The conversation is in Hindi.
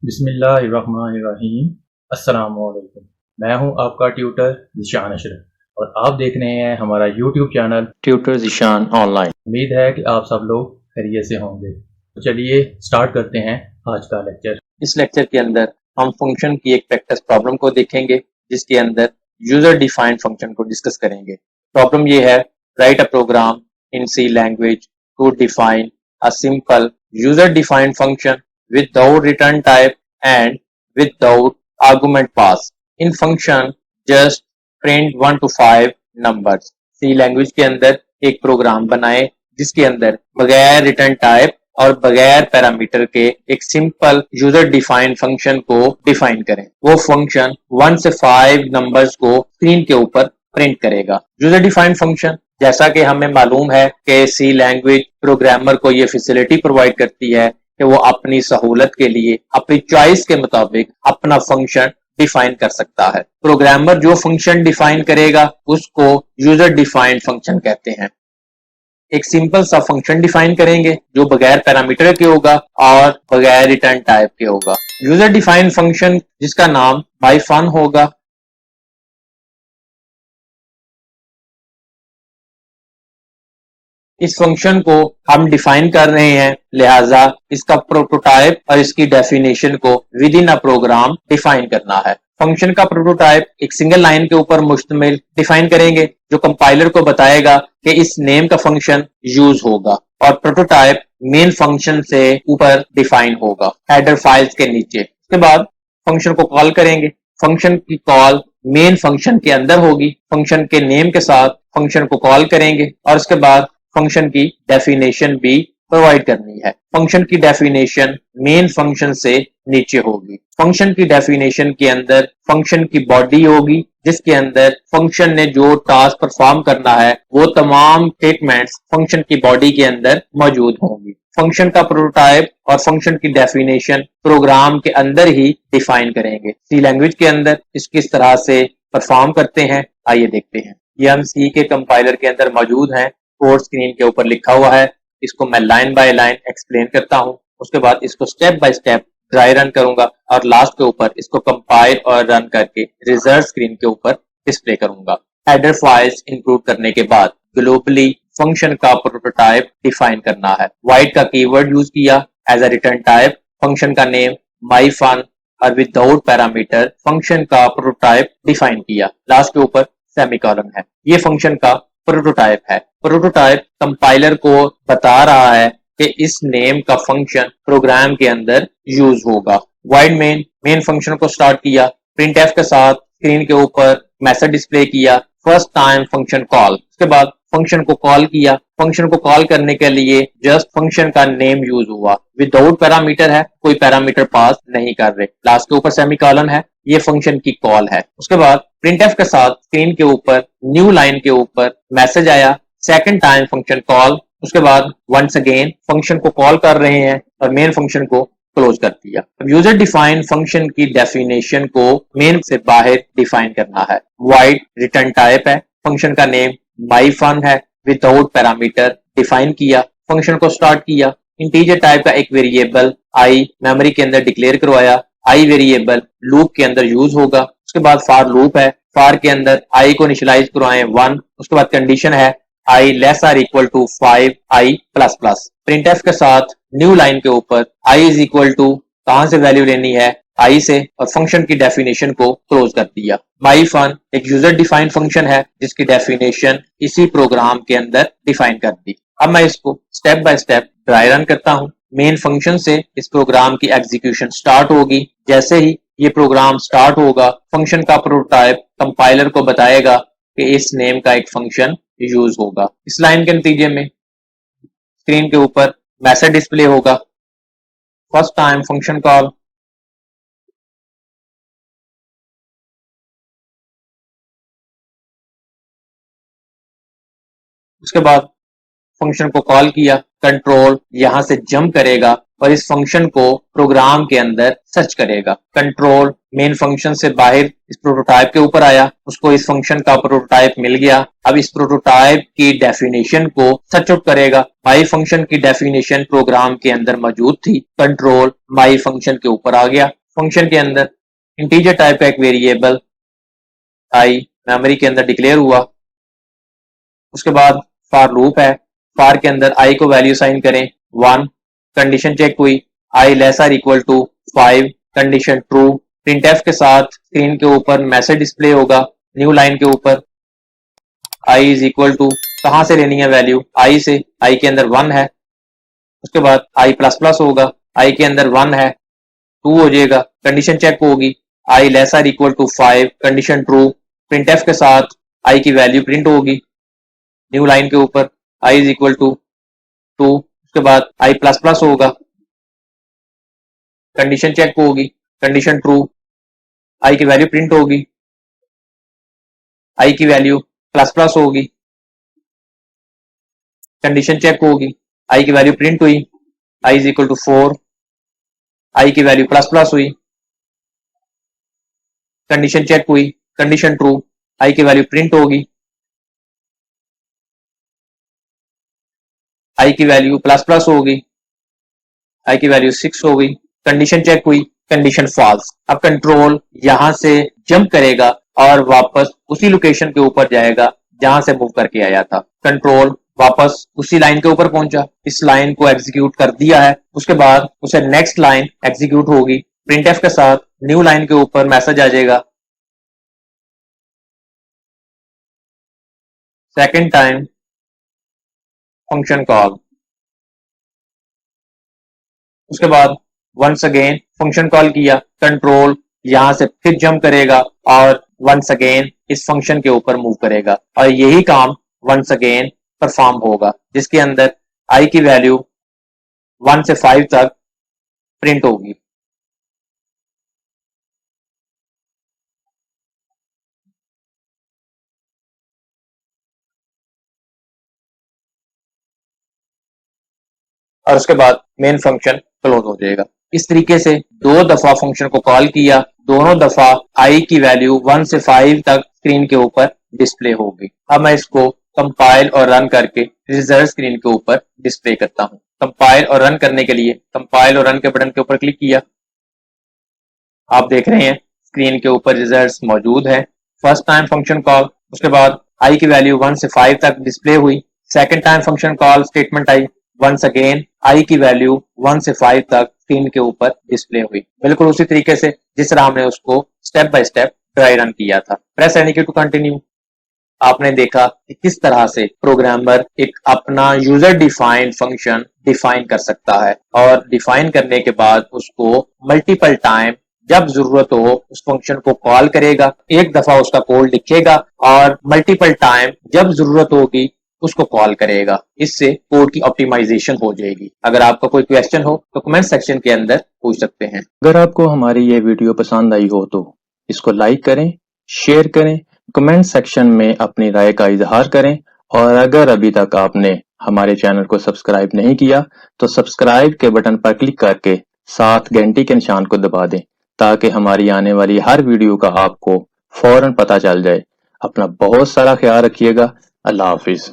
बिस्मिल्लाहिर्रहमानिर्रहीम। अस्सलामुअलैकुम। मैं हूं आपका ट्यूटर ज़ीशान अशरफ और आप देख रहे हैं हमारा YouTube channel tutor Zeeshan online. उम्मीद है कि आप सब लोग खैरियत से होंगे। तो चलिए स्टार्ट करते हैं आज का लेक्चर। इस लेक्चर के अंदर हम फंक्शन की एक प्रैक्टिस प्रॉब्लम को देखेंगे, जिसके अंदर यूजर डिफाइंड फंक्शन को डिस्कस करेंगे। प्रॉब्लम ये है, write a program in C language to define a simple user defined function without return type and without argument pass. In function just print 1 to 5 numbers. C language के अंदर एक प्रोग्राम बनाए जिसके अंदर बगैर रिटर्न टाइप और बगैर पैरामीटर के एक सिंपल यूजर डिफाइंड फंक्शन को डिफाइन करें। वो फंक्शन 1 से 5 नंबर्स को स्क्रीन के ऊपर प्रिंट करेगा। यूजर डिफाइंड फंक्शन, जैसा कि हमें मालूम है कि सी लैंग्वेज प्रोग्रामर को ये फैसिलिटी प्रोवाइड करती है कि वो अपनी सहूलत के लिए अपनी चॉइस के मुताबिक अपना फंक्शन डिफाइन कर सकता है। प्रोग्रामर जो फंक्शन डिफाइन करेगा उसको यूजर डिफाइंड फंक्शन कहते हैं। एक सिंपल सा फंक्शन डिफाइन करेंगे जो बगैर पैरामीटर के होगा और बगैर रिटर्न टाइप के होगा। यूजर डिफाइंड फंक्शन जिसका नाम बाय फन होगा। इस फंक्शन को हम डिफाइन कर रहे हैं, लिहाजा इसका प्रोटोटाइप और इसकी डेफिनेशन को within a program define करना है। फंक्शन का प्रोटोटाइप एक सिंगल लाइन के ऊपर मुश्तमिल डिफाइन करेंगे जो कंपाइलर को बताएगा कि इस नेम का फंक्शन यूज होगा, और प्रोटोटाइप मेन फंक्शन से ऊपर डिफाइन होगा हेडर फाइल्स के नीचे। उसके बाद फंक्शन को कॉल करेंगे। फंक्शन की कॉल मेन फंक्शन के अंदर होगी। फंक्शन के नेम के साथ फंक्शन को कॉल करेंगे और उसके बाद फंक्शन की डेफिनेशन भी प्रोवाइड करनी है। फंक्शन की डेफिनेशन मेन फंक्शन से नीचे होगी। फंक्शन की डेफिनेशन के अंदर फंक्शन की बॉडी होगी जिसके अंदर फंक्शन ने जो टास्क परफॉर्म करना है वो तमाम स्टेटमेंट्स फंक्शन की बॉडी के अंदर मौजूद होंगी। फंक्शन का प्रोटोटाइप और फंक्शन की डेफिनेशन प्रोग्राम के अंदर ही डिफाइन करेंगे। सी लैंग्वेज के अंदर इस किस तरह से परफॉर्म करते हैं, आइए देखते हैं। ये हम सी के कंपाइलर के अंदर मौजूद हैं। कोड स्क्रीन के ऊपर लिखा हुआ है। इसको मैं लाइन बाय लाइन एक्सप्लेन करता हूं। उसके बाद इसको step by step dry run करूंगा और लास्ट के ऊपर इसको कंपाइल और रन करके रिजल्ट स्क्रीन के ऊपर डिस्प्ले करूंगा। हेडर फाइल्स इंक्लूड करने के बाद ग्लोबली फंक्शन का प्रोटोटाइप डिफाइन करना है। वाइड का कीवर्ड यूज किया as a return type. Function का नेम माई फन और विदाउट पैरामीटर फंक्शन का प्रोटोटाइप डिफाइन किया। लास्ट के ऊपर सेमीकोलन है। ये फंक्शन का प्रोटोटाइप है। प्रोटोटाइप कंपाइलर को बता रहा है कि इस नेम का फंक्शन प्रोग्राम के अंदर यूज होगा। वाइड मेन फंक्शन को स्टार्ट किया। प्रिंट एफ के साथ स्क्रीन के ऊपर मैसेज डिस्प्ले किया, फर्स्ट टाइम फंक्शन कॉल। उसके बाद फंक्शन को कॉल किया। फंक्शन को कॉल करने के लिए जस्ट फंक्शन का नेम यूज हुआ। विदाउट पैरामीटर है, कोई पैरामीटर पास नहीं कर रहे। लास्ट के ऊपर सेमीकोलन है। ये फंक्शन की कॉल है। उसके बाद प्रिंट एफ के साथ स्क्रीन के ऊपर न्यू लाइन के ऊपर मैसेज आया, सेकंड टाइम फंक्शन कॉल। उसके बाद वंस अगेन फंक्शन को कॉल कर रहे हैं और मेन फंक्शन को क्लोज कर दिया। अब यूजर डिफाइन फंक्शन की डेफिनेशन को मेन से बाहर डिफाइन करना है। वाइड रिटर्न टाइप है। फंक्शन का नेम माई फन है। विदाउट पैरामीटर डिफाइन किया। फंक्शन को स्टार्ट किया। इंटीजर टाइप का एक वेरिएबल आई मेमोरी के अंदर डिक्लेयर करवाया। आई वेरिएबल लूप के अंदर यूज होगा। उसके बाद फॉर लूप है। फॉर के अंदर आई को इनिशियलाइज करवाएं 1। उसके बाद कंडीशन है I less or equal to 5 I plus plus. Print F के साथ न्यू लाइन के ऊपर आई इज इक्वल टू कहां से वैल्यू लेनी है, आई से, और फंक्शन की डेफिनेशन को क्लोज कर दिया। माई फन एक यूजर डिफाइंड फंक्शन है जिसकी डेफिनेशन इसी प्रोग्राम के अंदर डिफाइन कर दी। अब मैं इसको step by step dry run करता हूं। मेन फंक्शन से इस प्रोग्राम की एग्जीक्यूशन स्टार्ट होगी। जैसे ही ये प्रोग्राम स्टार्ट होगा, फंक्शन का प्रोटोटाइप कंपाइलर को बताएगा कि इस नेम का एक फंक्शन यूज होगा। इस लाइन के नतीजे में स्क्रीन के ऊपर मैसेज डिस्प्ले होगा, फर्स्ट टाइम फंक्शन कॉल। उसके बाद फंक्शन को कॉल किया, कंट्रोल यहां से जंप करेगा और इस फंक्शन को प्रोग्राम के अंदर सर्च करेगा। कंट्रोल मेन फंक्शन से बाहर इस प्रोटोटाइप के ऊपर आया, उसको इस फंक्शन का प्रोटोटाइप मिल गया। अब इस प्रोटोटाइप की डेफिनेशन को सर्च आउट करेगा। माई फंक्शन की डेफिनेशन प्रोग्राम के अंदर मौजूद थी, कंट्रोल माई फंक्शन के ऊपर आ गया। फंक्शन के अंदर इंटीजर टाइप का एक वेरिएबल आई मेमोरी के अंदर डिक्लेयर हुआ। उसके बाद फॉर लूप है, फॉर के अंदर आई को वैल्यू साइन करें 1, कंडीशन चेक हुई, I lesser equal to 5, condition true. Printf के साथ स्क्रीन के ऊपर मैसेज डिस्प्ले होगा, न्यू लाइन के ऊपर आई इज इक्वल टू, कहां से लेनी है वैल्यू, आई से, आई के अंदर 1 है। उसके बाद आई प्लस प्लस होगा, आई के अंदर 1 है, 2 हो जाएगा, कंडीशन चेक होगी, I lesser equal to 5, condition true. Printf के साथ आई की वैल्यू प्रिंट होगी, न्यू लाइन के ऊपर आई इज इक्वल टू 2। उसके बाद आई प्लस प्लस होगा, कंडीशन चेक होगी, कंडीशन ट्रू, आई की वैल्यू प्रिंट होगी, आई की वैल्यू प्लस प्लस होगी, कंडीशन चेक होगी, आई की वैल्यू प्रिंट हुई, I is equal to 4, I की वैल्यू प्लस प्लस हुई, कंडीशन चेक हुई, कंडीशन ट्रू, आई की वैल्यू प्रिंट होगी, आई की वैल्यू प्लस प्लस होगी, आई की वैल्यू 6 हो गई, कंडीशन चेक हुई, कंडीशन फॉल्स। अब कंट्रोल यहां से जंप करेगा और वापस उसी लोकेशन के ऊपर जाएगा जहां से मूव करके आया था। कंट्रोल वापस उसी लाइन के ऊपर पहुंचा, इस लाइन को एग्जीक्यूट कर दिया है। उसके बाद उसे नेक्स्ट लाइन एग्जीक्यूट होगी, प्रिंटफ के साथ न्यू लाइन के ऊपर मैसेज आ जाएगा, सेकेंड टाइम फंक्शन कॉल। उसके बाद वंस अगेन फंक्शन कॉल किया, कंट्रोल यहां से फिर जंप करेगा और वंस अगेन इस फंक्शन के ऊपर मूव करेगा और यही काम वंस अगेन परफॉर्म होगा, जिसके अंदर आई की वैल्यू 1 से 5 तक प्रिंट होगी। और उसके बाद मेन फंक्शन क्लोज हो जाएगा। इस तरीके से 2 दफा फंक्शन को कॉल किया, दोनों दफा आई की वैल्यू 1 से 5 तक स्क्रीन के ऊपर डिस्प्ले होगी। अब मैं इसको कंपाइल और रन करके रिजल्ट स्क्रीन के ऊपर डिस्प्ले करता हूं। कंपाइल और रन करने के लिए कंपाइल और रन के बटन के ऊपर क्लिक किया, आप देख रहे हैं स्क्रीन के ऊपर रिजल्ट्स मौजूद है। फर्स्ट टाइम फंक्शन कॉल, उसके बाद आई की वैल्यू 1 से 5 तक डिस्प्ले हुई। Second time function call statement आई, वंस अगेन आई की वैल्यू 1 से 5 तक स्क्रीन के ऊपर डिस्प्ले हुई, बिल्कुल उसी तरीके से जिस तरह हमने उसको step by step dry run किया था। प्रेस एनी की टू कंटिन्यू। आपने देखा कि किस तरह से प्रोग्रामर एक अपना यूजर डिफाइंड फंक्शन डिफाइन कर सकता है और डिफाइन करने के बाद उसको मल्टीपल टाइम जब जरूरत हो उस फंक्शन को कॉल करेगा, एक दफा उसका कोड लिखेगा और मल्टीपल टाइम जब जरूरत होगी उसको कॉल करेगा। इससे कोड की ऑप्टिमाइजेशन हो जाएगी। अगर आपका कोई क्वेश्चन हो तो कमेंट सेक्शन के अंदर पूछ सकते हैं। अगर आपको हमारी ये वीडियो पसंद आई हो तो इसको लाइक करें, शेयर करें, कमेंट सेक्शन में अपनी राय का इजहार करें और अगर अभी तक आपने हमारे चैनल को सब्सक्राइब नहीं किया तो सब्सक्राइब के बटन पर क्लिक करके साथ घंटी के निशान को दबा दें ताकि हमारी आने वाली हर वीडियो का आपको फौरन पता चल जाए। अपना बहुत सारा ख्याल रखिएगा। अल्लाह हाफिज।